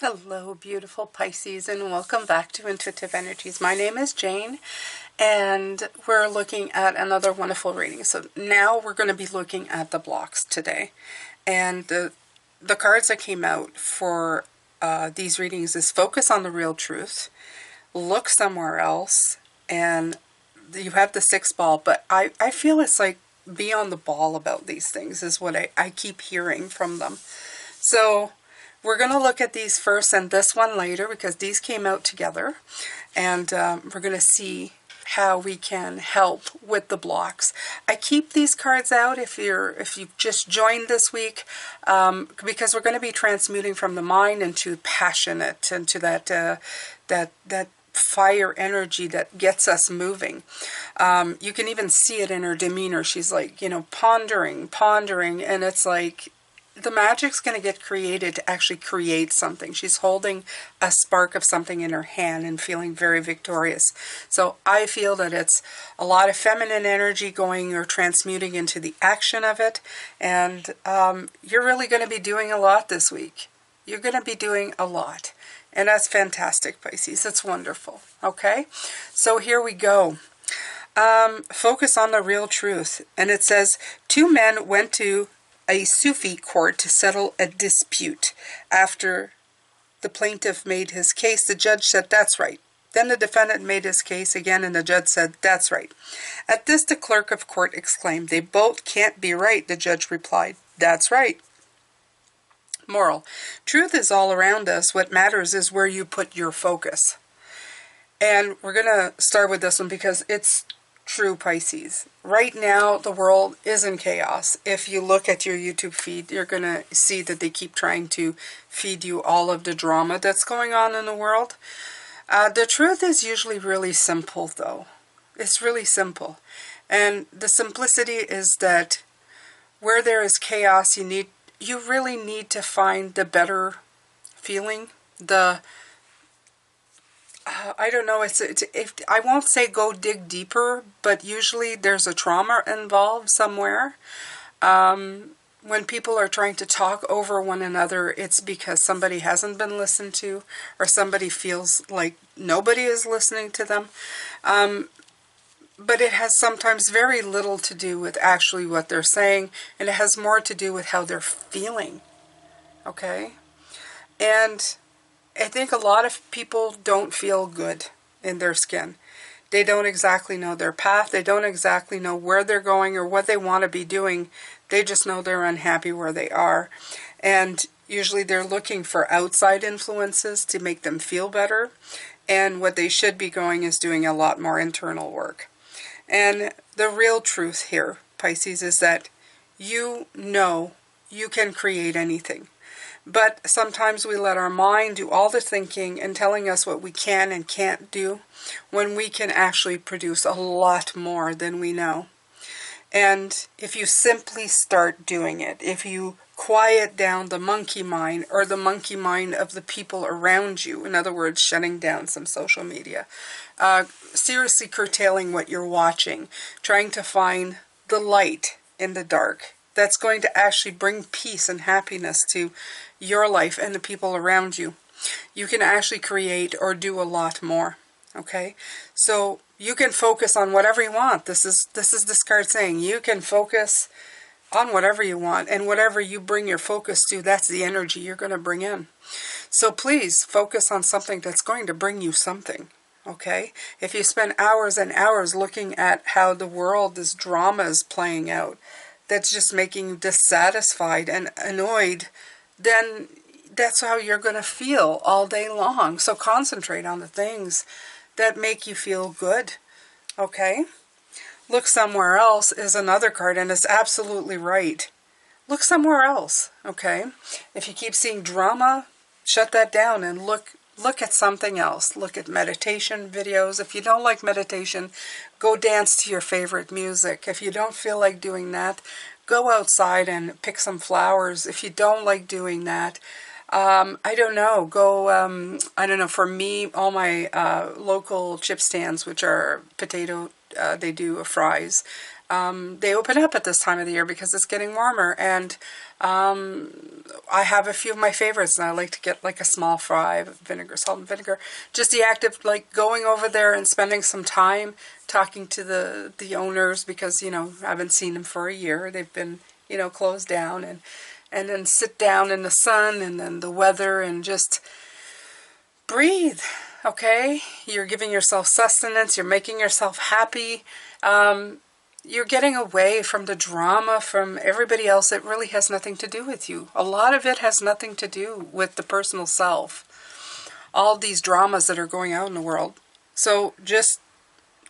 Hello, beautiful Pisces, and welcome back to Intuitive Energies. My name is Jane, and we're looking at another wonderful reading. So now we're going to be looking at the blocks today. And the cards that came out for these readings is Focus on the Real Truth, Look Somewhere Else, and you have the 6th ball. But I feel it's like be on the ball about these things is what I keep hearing from them. So we're going to look at these first and this one later because these came out together, and we're going to see how we can help with the blocks. I keep these cards out if you've just joined this week, because we're going to be transmuting from the mind into passionate, into that fire energy that gets us moving. You can even see it in her demeanor. She's like, pondering, and it's like the magic's going to get created to actually create something. She's holding a spark of something in her hand and feeling very victorious. So I feel that it's a lot of feminine energy going or transmuting into the action of it. And you're really going to be doing a lot this week. You're going to be doing a lot. And that's fantastic, Pisces. It's wonderful. Okay? So here we go. Focus on the real truth. And it says, 2 men went to a Sufi court to settle a dispute. After the plaintiff made his case, the judge said, "That's right." Then the defendant made his case again, and the judge said, "That's right." At this, the clerk of court exclaimed, "They both can't be right." The judge replied, "That's right." Moral: truth is all around us. What matters is where you put your focus. And we're going to start with this one because it's true, Pisces. Right now, the world is in chaos. If you look at your YouTube feed, you're going to see that they keep trying to feed you all of the drama that's going on in the world. The truth is usually really simple, though. It's really simple. And the simplicity is that where there is chaos, you really need to find the better feeling, I don't know, if I won't say go dig deeper, but usually there's a trauma involved somewhere. When people are trying to talk over one another, it's because somebody hasn't been listened to, or somebody feels like nobody is listening to them. But it has sometimes very little to do with actually what they're saying, and it has more to do with how they're feeling. Okay? And I think a lot of people don't feel good in their skin. They don't exactly know their path. They don't exactly know where they're going or what they want to be doing. They just know they're unhappy where they are. And usually they're looking for outside influences to make them feel better. And what they should be doing is doing a lot more internal work. And the real truth here, Pisces, is that you know you can create anything. But sometimes we let our mind do all the thinking and telling us what we can and can't do, when we can actually produce a lot more than we know. And if you simply start doing it, if you quiet down the monkey mind, or the monkey mind of the people around you, in other words, shutting down some social media, seriously curtailing what you're watching, trying to find the light in the dark, that's going to actually bring peace and happiness to your life and the people around you, you can actually create or do a lot more. Okay? So you can focus on whatever you want. This is this card saying you can focus on whatever you want, and whatever you bring your focus to, that's the energy you're going to bring in. So please focus on something that's going to bring you something. Okay? If you spend hours and hours looking at how the world, this drama is playing out, that's just making you dissatisfied and annoyed, then that's how you're going to feel all day long. So concentrate on the things that make you feel good. Okay? Look Somewhere Else is another card, and it's absolutely right. Look somewhere else. Okay? If you keep seeing drama, shut that down and look at something else. Look at meditation videos. If you don't like meditation, go dance to your favorite music. If you don't feel like doing that, go outside and pick some flowers. If you don't like doing that, I don't know, for me, all my local chip stands, which are potato, they do fries, They open up at this time of the year because it's getting warmer, and I have a few of my favorites, and I like to get like a small fry of vinegar, salt and vinegar. Just the act of like going over there and spending some time talking to the owners, because, you know, I haven't seen them for a year. They've been, you know, closed down, and then sit down in the sun and then the weather and just breathe. Okay, you're giving yourself sustenance. You're making yourself happy. You're getting away from the drama, from everybody else. It really has nothing to do with you. A lot of it has nothing to do with the personal self. All these dramas that are going out in the world. So just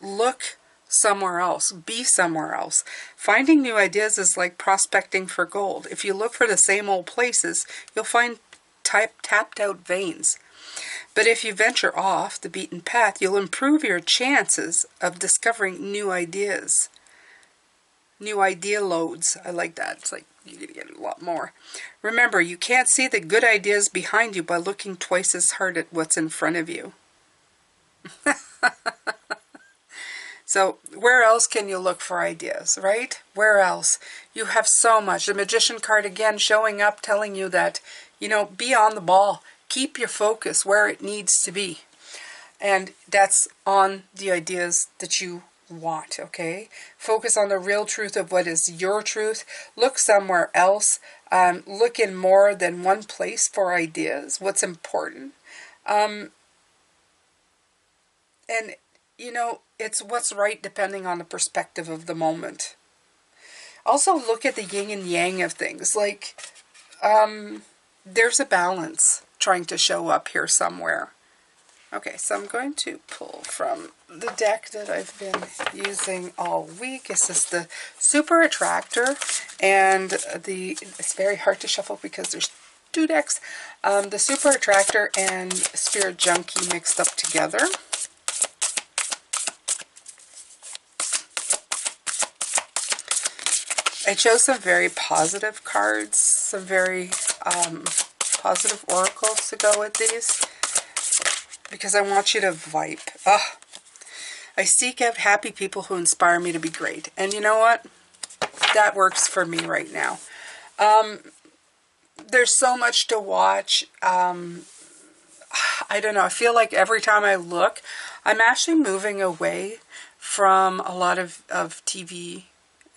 look somewhere else. Be somewhere else. Finding new ideas is like prospecting for gold. If you look for the same old places, you'll find tapped out veins. But if you venture off the beaten path, you'll improve your chances of discovering new ideas. New idea loads. I like that. It's like you're going to get a lot more. Remember, you can't see the good ideas behind you by looking twice as hard at what's in front of you. So where else can you look for ideas, right? Where else? You have so much. The Magician card again showing up, telling you that, you know, be on the ball. Keep your focus where it needs to be. And that's on the ideas that you want, okay? Focus on the real truth of what is your truth. Look somewhere else. Look in more than one place for ideas. What's important. And, you know, it's what's right depending on the perspective of the moment. Also look at the yin and yang of things. Like, there's a balance trying to show up here somewhere. Okay, so I'm going to pull from the deck that I've been using all week. This is the Super Attractor, and it's very hard to shuffle because there's two decks. The Super Attractor and Spirit Junkie mixed up together. I chose some very positive cards, some very positive oracles to go with these, because I want you to vibe. I seek out happy people who inspire me to be great. And you know what? That works for me right now. There's so much to watch. I don't know. I feel like every time I look, I'm actually moving away from a lot of TV.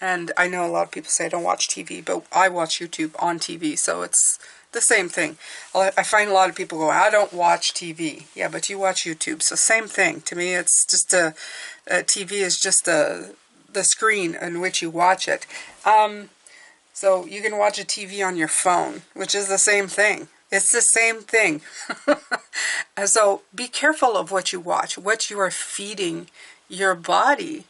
And I know a lot of people say I don't watch TV, but I watch YouTube on TV, so it's the same thing. I find a lot of people go, I don't watch TV. Yeah, but you watch YouTube, so same thing. To me, it's just TV is just the screen in which you watch it. So you can watch a TV on your phone, which is the same thing. It's the same thing. So be careful of what you watch, what you are feeding your body.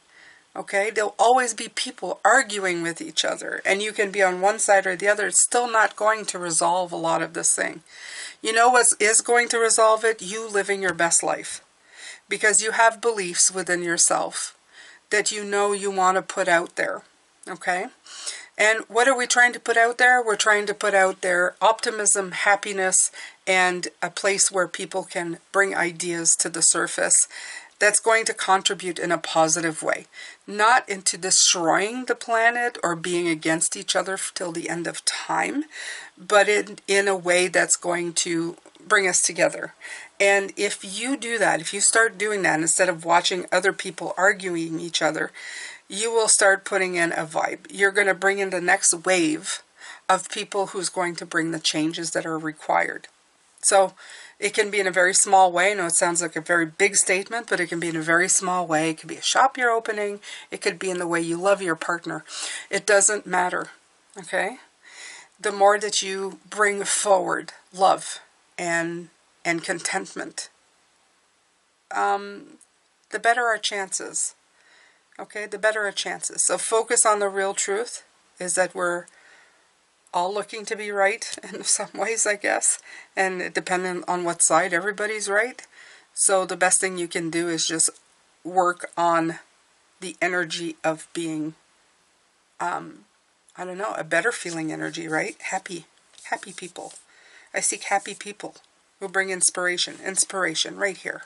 Okay, there'll always be people arguing with each other, and you can be on one side or the other. It's still not going to resolve a lot of this thing. You know what is going to resolve it? You living your best life. Because you have beliefs within yourself that you know you want to put out there. Okay? And what are we trying to put out there? We're trying to put out there optimism, happiness, and a place where people can bring ideas to the surface that's going to contribute in a positive way. Not into destroying the planet or being against each other till the end of time, but in a way that's going to bring us together. And if you do that, if you start doing that instead of watching other people arguing each other, you will start putting in a vibe. You're going to bring in the next wave of people who's going to bring the changes that are required. So it can be in a very small way. I know it sounds like a very big statement, but it can be in a very small way. It could be a shop you're opening. It could be in the way you love your partner. It doesn't matter, okay? The more that you bring forward love and contentment, the better our chances, okay? The better our chances. So focus on the real truth is that we're all looking to be right in some ways, I guess, and depending on what side, everybody's right. So the best thing you can do is just work on the energy of being, I don't know, a better feeling energy, right? Happy people. I seek happy people who bring inspiration right here.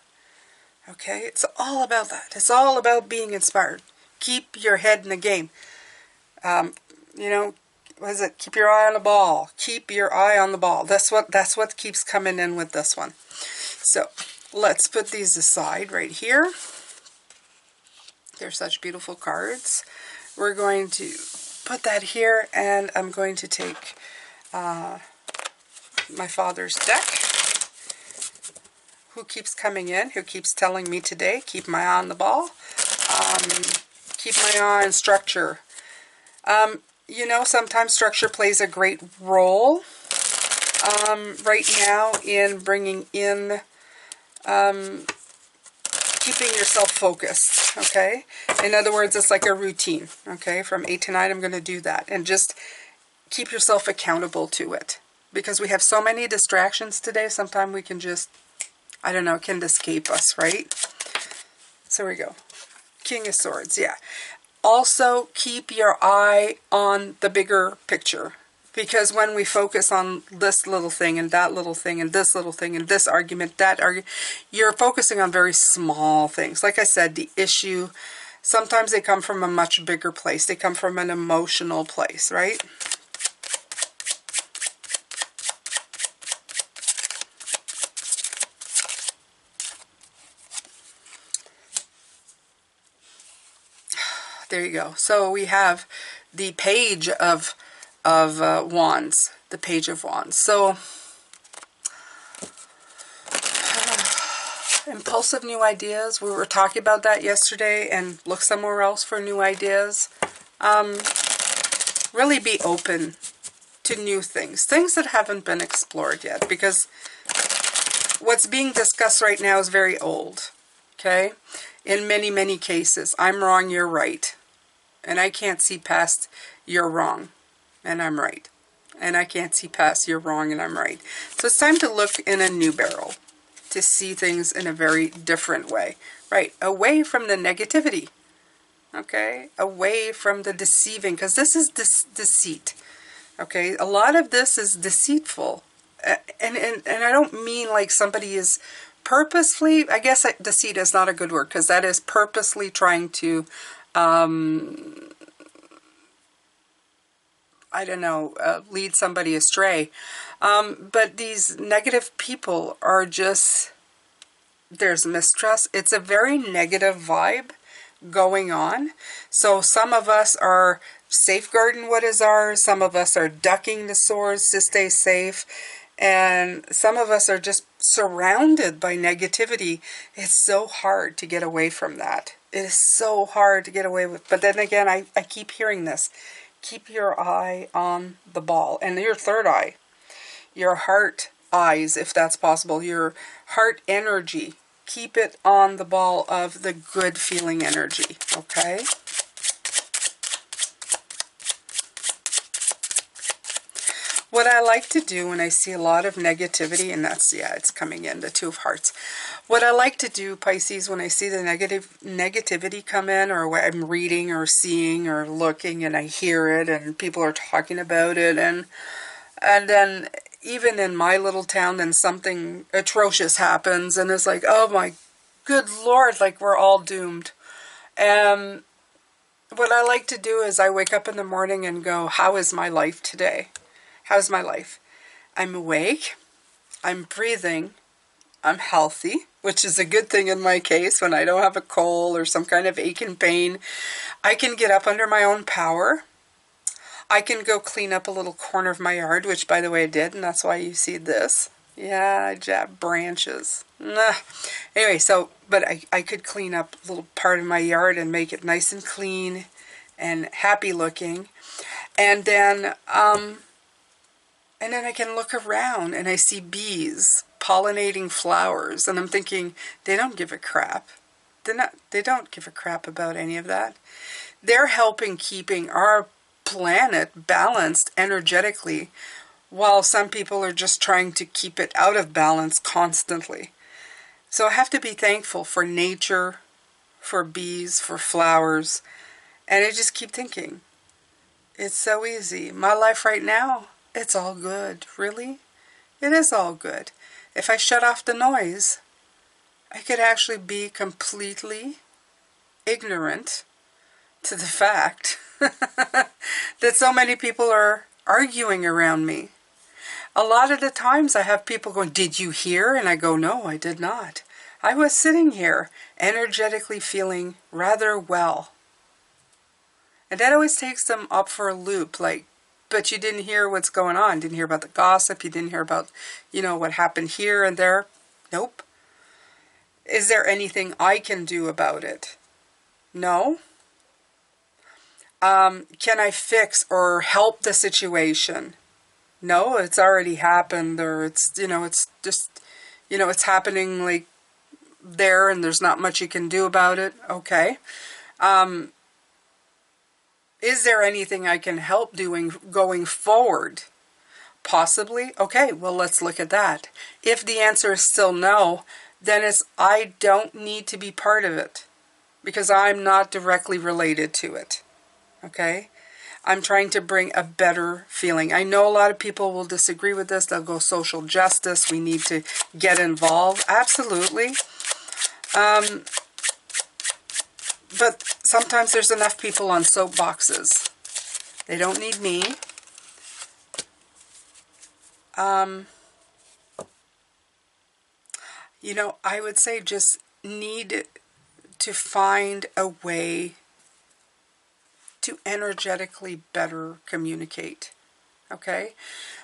Okay, it's all about that. It's all about being inspired. Keep your head in the game. You know, what is it? Keep your eye on the ball. Keep your eye on the ball. That's what keeps coming in with this one. So let's put these aside right here. They're such beautiful cards. We're going to put that here, and I'm going to take my father's deck. Who keeps coming in? Who keeps telling me today? Keep my eye on the ball. Keep my eye on structure. You know, sometimes structure plays a great role right now in bringing in, keeping yourself focused, okay? In other words, it's like a routine, okay? From 8 to 9, I'm going to do that. And just keep yourself accountable to it. Because we have so many distractions today, sometimes we can just, I don't know, it can escape us, right? So here we go. King of Swords, yeah. Also, keep your eye on the bigger picture. Because when we focus on this little thing and that little thing and this little thing and this argument, that argument, you're focusing on very small things. Like I said, the issue, sometimes they come from a much bigger place. They come from an emotional place, right? There you go. So we have the Page of Wands. The Page of Wands. So, impulsive new ideas. We were talking about that yesterday, and look somewhere else for new ideas. Really be open to new things. Things that haven't been explored yet. Because what's being discussed right now is very old. Okay? In many, many cases. I'm wrong, you're right. And I can't see past you're wrong and I'm right. And I can't see past you're wrong and I'm right. So it's time to look in a new barrel. To see things in a very different way. Right, away from the negativity. Okay, away from the deceiving. Because this is deceit. Okay, a lot of this is deceitful. And I don't mean like somebody is purposely, I guess deceit is not a good word. Because that is purposely trying to, I don't know, lead somebody astray. But these negative people are just, there's mistrust. It's a very negative vibe going on. So some of us are safeguarding what is ours. Some of us are ducking the swords to stay safe. And some of us are just surrounded by negativity. It's so hard to get away from that. It is so hard to get away with. But then again, I keep hearing this. Keep your eye on the ball. And your third eye. Your heart eyes, if that's possible. Your heart energy. Keep it on the ball of the good feeling energy. Okay? What I like to do when I see a lot of negativity, and that's, yeah, it's coming in, the Two of Hearts. What I like to do, Pisces, when I see the negativity come in, or what I'm reading or seeing or looking and I hear it and people are talking about it, and then even in my little town, then something atrocious happens and it's like, oh my good Lord, like we're all doomed. And what I like to do is I wake up in the morning and go, how is my life today? How's my life? I'm awake, I'm breathing, I'm healthy, which is a good thing in my case when I don't have a cold or some kind of ache and pain. I can get up under my own power. I can go clean up a little corner of my yard, which by the way I did, and that's why you see this. Yeah, I jabbed branches. Nah. Anyway, so, but I could clean up a little part of my yard and make it nice and clean and happy looking. And then I can look around and I see bees pollinating flowers. And I'm thinking, they don't give a crap. They don't give a crap about any of that. They're helping keeping our planet balanced energetically, while some people are just trying to keep it out of balance constantly. So I have to be thankful for nature, for bees, for flowers. And I just keep thinking, it's so easy. My life right now, it's all good. Really? It is all good. If I shut off the noise, I could actually be completely ignorant to the fact that so many people are arguing around me. A lot of the times I have people going, "Did you hear?" And I go, "No, I did not. I was sitting here energetically feeling rather well." And that always takes them up for a loop, like, "But you didn't hear what's going on. Didn't hear about the gossip. You didn't hear about, what happened here and there." Nope. Is there anything I can do about it? No. Can I fix or help the situation? No, it's already happened, or it's just, it's happening like there and there's not much you can do about it. Okay. Is there anything I can help doing going forward? Possibly. Okay, well, let's look at that. If the answer is still no, then I don't need to be part of it because I'm not directly related to it. Okay? I'm trying to bring a better feeling. I know a lot of people will disagree with this. They'll go social justice. We need to get involved. Absolutely. But sometimes there's enough people on soapboxes. They don't need me. I would say just need to find a way to energetically better communicate. Okay?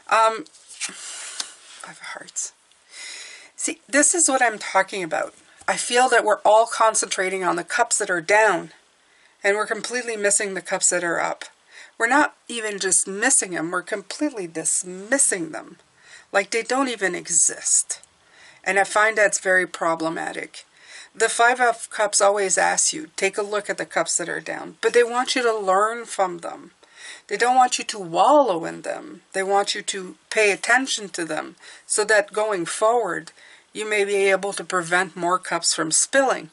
Five of Hearts. See, this is what I'm talking about. I feel that we're all concentrating on the cups that are down, and we're completely missing the cups that are up. We're not even just missing them, we're completely dismissing them. Like they don't even exist. And I find that's very problematic. The Five of Cups always asks you, take a look at the cups that are down. But they want you to learn from them. They don't want you to wallow in them. They want you to pay attention to them so that going forward, you may be able to prevent more cups from spilling.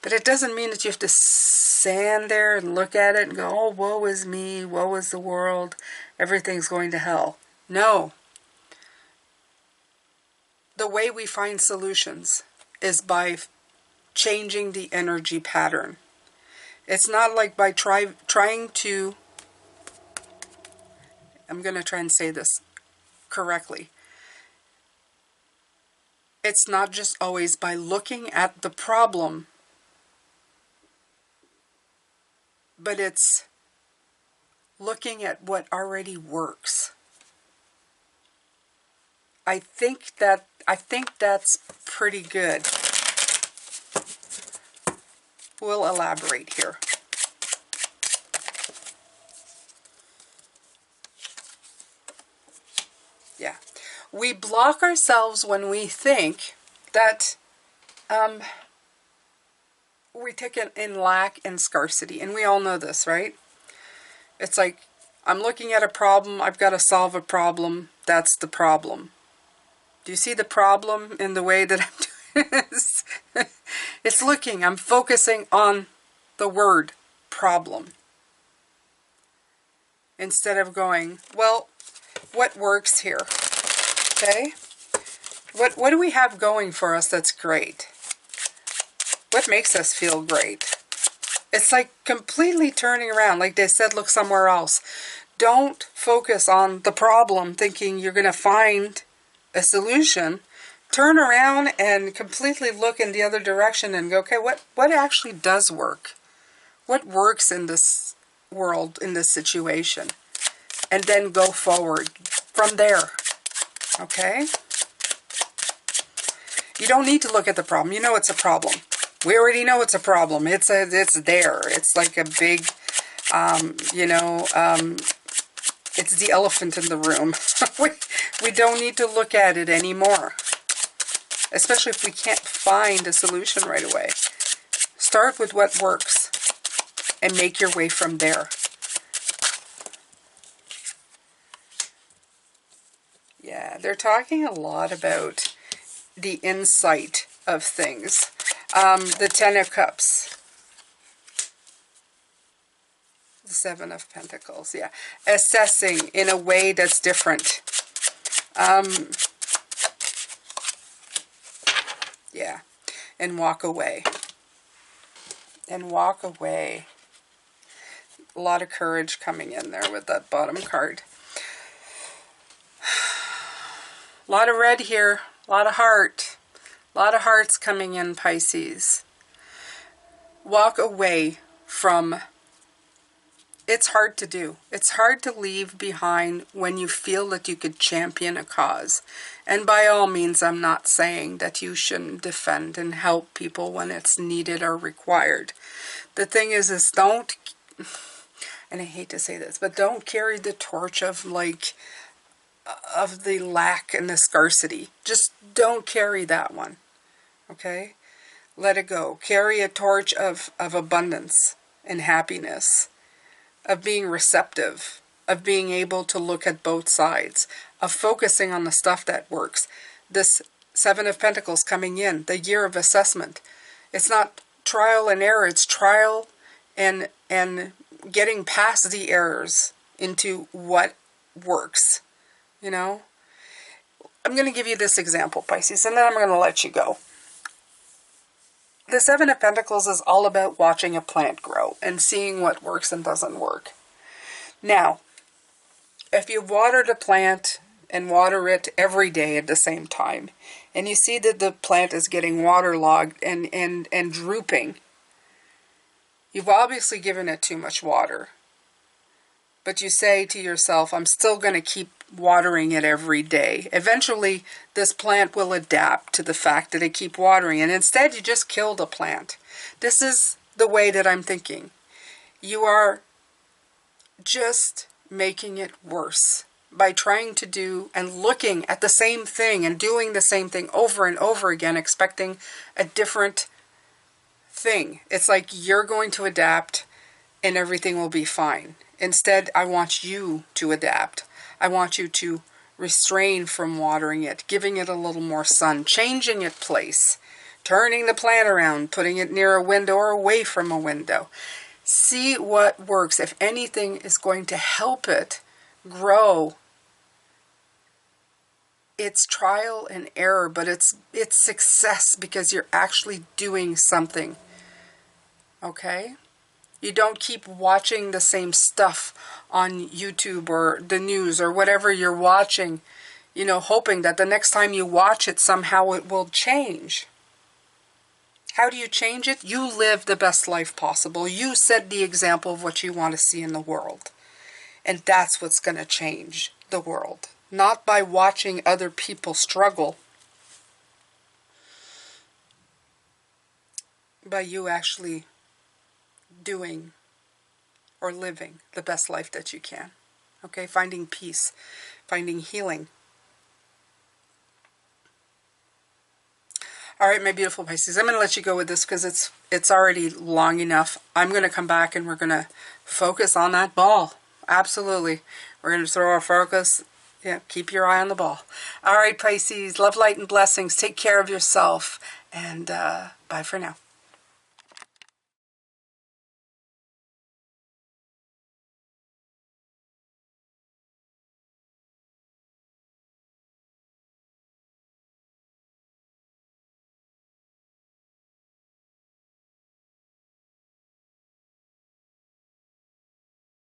But it doesn't mean that you have to stand there and look at it and go, "Oh, woe is me, woe is the world, everything's going to hell." No. The way we find solutions is by changing the energy pattern. It's not like by trying to, I'm going to try and say this correctly. It's not just always by looking at the problem, but it's looking at what already works. I think that's pretty good. We'll elaborate here. Yeah. We block ourselves when we think that we take it in lack and scarcity. And we all know this, right? It's like, I'm looking at a problem, I've got to solve a problem, that's the problem. Do you see the problem in the way that I'm doing this? I'm focusing on the word problem. Instead of going, well, what works here? Okay? What do we have going for us that's great? What makes us feel great? It's like completely turning around. Like they said, look somewhere else. Don't focus on the problem thinking you're going to find a solution. Turn around and completely look in the other direction and go, okay, what actually does work? What works in this world, in this situation? And then go forward from there. Okay? You don't need to look at the problem. You know it's a problem. We already know it's a problem. It's there. It's like a big, it's the elephant in the room. we don't need to look at it anymore. Especially if we can't find a solution right away. Start with what works and make your way from there. Yeah, they're talking a lot about the insight of things. The Ten of Cups. The Seven of Pentacles, yeah. Assessing in a way that's different. Yeah. And walk away. And walk away. A lot of courage coming in there with that bottom card. A lot of red here. A lot of heart. A lot of hearts coming in, Pisces. Walk away from... It's hard to do. It's hard to leave behind when you feel that you could champion a cause. And by all means, I'm not saying that you shouldn't defend and help people when it's needed or required. The thing is don't, and I hate to say this, but don't carry the torch of of the lack and the scarcity. Just don't carry that one. Okay? Let it go. Carry a torch of abundance and happiness, of being receptive, of being able to look at both sides, of focusing on the stuff that works. This Seven of Pentacles coming in, the year of assessment. It's not trial and error, it's trial and getting past the errors into what works. You know? I'm going to give you this example, Pisces, and then I'm going to let you go. The Seven of Pentacles is all about watching a plant grow and seeing what works and doesn't work. Now, if you watered a plant and water it every day at the same time, and you see that the plant is getting waterlogged and drooping, you've obviously given it too much water. But you say to yourself, I'm still going to keep watering it every day. Eventually, this plant will adapt to the fact that I keep watering, and instead you just kill the plant. This is the way that I'm thinking. You are just making it worse by trying to do and looking at the same thing and doing the same thing over and over again, expecting a different thing. It's like you're going to adapt and everything will be fine. Instead, I want you to adapt. I want you to restrain from watering it, giving it a little more sun, changing its place, turning the plant around, putting it near a window or away from a window. See what works. If anything is going to help it grow, it's trial and error, but it's success because you're actually doing something. Okay? You don't keep watching the same stuff on YouTube or the news or whatever you're watching, you know, hoping that the next time you watch it, somehow it will change. How do you change it? You live the best life possible. You set the example of what you want to see in the world. And that's what's going to change the world. Not by watching other people struggle, by you actually doing or living the best life that you can. Okay? Finding peace, finding healing. All right, my beautiful Pisces, I'm going to let you go with this because it's already long enough. I'm going to come back and we're going to focus on that ball. Absolutely. We're going to throw our focus. Yeah, keep your eye on the ball. All right, Pisces, love, light, and blessings. Take care of yourself. And bye for now.